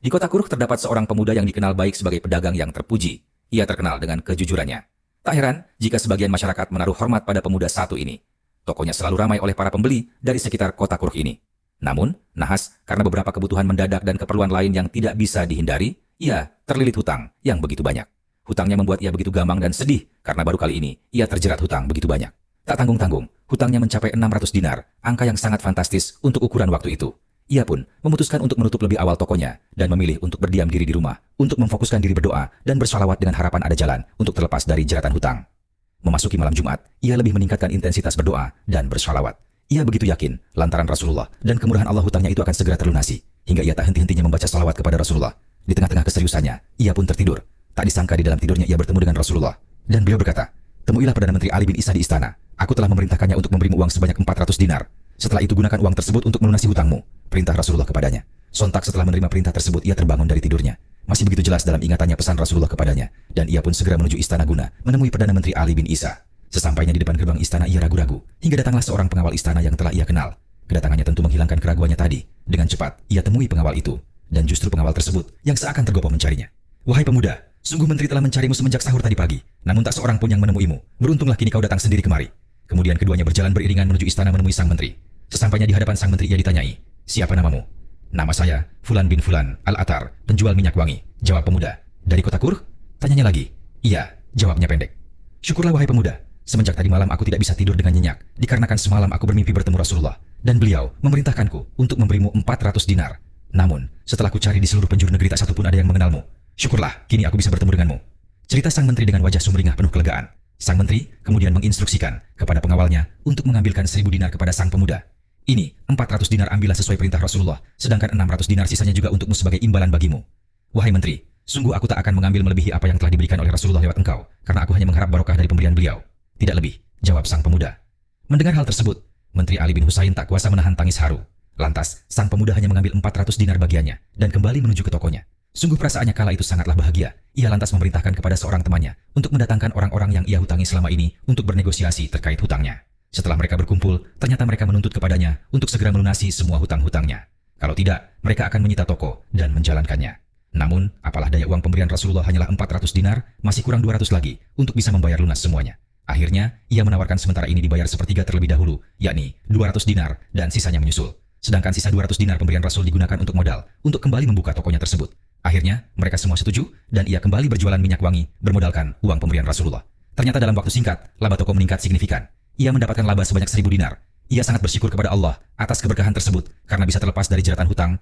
Di kota Kuruk terdapat seorang pemuda yang dikenal baik sebagai pedagang yang terpuji. Ia terkenal dengan kejujurannya. Tak heran jika sebagian masyarakat menaruh hormat pada pemuda satu ini. Tokonya selalu ramai oleh para pembeli dari sekitar kota Kuruk ini. Namun, nahas karena beberapa kebutuhan mendadak dan keperluan lain yang tidak bisa dihindari, ia terlilit hutang yang begitu banyak. Hutangnya membuat ia begitu gamang dan sedih karena baru kali ini ia terjerat hutang begitu banyak. Tak tanggung-tanggung, hutangnya mencapai 600 dinar, angka yang sangat fantastis untuk ukuran waktu itu. Ia pun memutuskan untuk menutup lebih awal tokonya dan memilih untuk berdiam diri di rumah, untuk memfokuskan diri berdoa dan bersolawat dengan harapan ada jalan untuk terlepas dari jeratan hutang. Memasuki malam Jumat, ia lebih meningkatkan intensitas berdoa dan bersolawat. Ia begitu yakin lantaran Rasulullah dan kemurahan Allah hutangnya itu akan segera terlunasi, hingga ia tak henti-hentinya membaca salawat kepada Rasulullah. Di tengah-tengah keseriusannya, ia pun tertidur. Tak disangka di dalam tidurnya ia bertemu dengan Rasulullah. Dan beliau berkata, "Temuilah Perdana Menteri Ali bin Isa di istana. Aku telah memerintahkannya untuk memberimu uang sebanyak 400 dinar. Setelah itu gunakan uang tersebut untuk melunasi hutangmu." Perintah Rasulullah kepadanya. Sontak setelah menerima perintah tersebut ia terbangun dari tidurnya. Masih begitu jelas dalam ingatannya pesan Rasulullah kepadanya. Dan ia pun segera menuju istana guna menemui Perdana Menteri Ali bin Isa. Sesampainya di depan gerbang istana ia ragu-ragu. Hingga datanglah seorang pengawal istana yang telah ia kenal. Kedatangannya tentu menghilangkan keraguannya tadi. Dengan cepat ia temui pengawal itu. Dan justru pengawal tersebut yang seakan tergopoh mencarinya. "Wahai pemuda, sungguh menteri telah mencarimu semenjak sahur tadi pagi. Namun tak seorang pun yang menemuimu. Beruntunglah kini kau datang sendiri kemari." Kemudian keduanya berjalan beriringan menuju istana menemui sang menteri. Sesampainya di hadapan sang menteri ia ditanyai, "Siapa namamu?" "Nama saya Fulan bin Fulan Al-Atar, penjual minyak wangi," jawab pemuda. "Dari kota Kuruk?" tanyanya lagi. "Iya," jawabnya pendek. "Syukurlah wahai pemuda. Semenjak tadi malam aku tidak bisa tidur dengan nyenyak, dikarenakan semalam aku bermimpi bertemu Rasulullah, dan beliau memerintahkanku untuk memberimu 400 dinar. Namun, setelah ku cari di seluruh penjuru negeri tak satu pun ada yang mengenalmu. Syukurlah, kini aku bisa bertemu denganmu." Cerita sang menteri dengan wajah sumringah penuh kelegaan. Sang menteri kemudian menginstruksikan kepada pengawalnya untuk mengambilkan 1000 dinar kepada sang pemuda. "Ini 400 dinar ambillah sesuai perintah Rasulullah, sedangkan 600 dinar sisanya juga untukmu sebagai imbalan bagimu. Wahai menteri, sungguh aku tak akan mengambil melebihi apa yang telah diberikan oleh Rasulullah lewat engkau, karena aku hanya mengharap barokah dari pemberian beliau. Tidak lebih," jawab sang pemuda. Mendengar hal tersebut, Menteri Ali bin Husain tak kuasa menahan tangis haru. Lantas, sang pemuda hanya mengambil 400 dinar bagiannya dan kembali menuju ke tokonya. Sungguh perasaannya kala itu sangatlah bahagia. Ia lantas memerintahkan kepada seorang temannya untuk mendatangkan orang-orang yang ia hutangi selama ini untuk bernegosiasi terkait hutangnya. Setelah mereka berkumpul, ternyata mereka menuntut kepadanya untuk segera melunasi semua hutang-hutangnya. Kalau tidak, mereka akan menyita toko dan menjalankannya. Namun, apalah daya uang pemberian Rasulullah hanyalah 400 dinar, masih kurang 200 lagi untuk bisa membayar lunas semuanya. Akhirnya, ia menawarkan sementara ini dibayar sepertiga terlebih dahulu, yakni 200 dinar dan sisanya menyusul. Sedangkan sisa 200 dinar pemberian Rasul digunakan untuk modal, untuk kembali membuka tokonya tersebut. Akhirnya, mereka semua setuju dan ia kembali berjualan minyak wangi bermodalkan uang pemberian Rasulullah. Ternyata dalam waktu singkat, laba toko meningkat signifikan. Ia mendapatkan laba sebanyak 1000 dinar. Ia sangat bersyukur kepada Allah atas keberkahan tersebut karena bisa terlepas dari jeratan hutang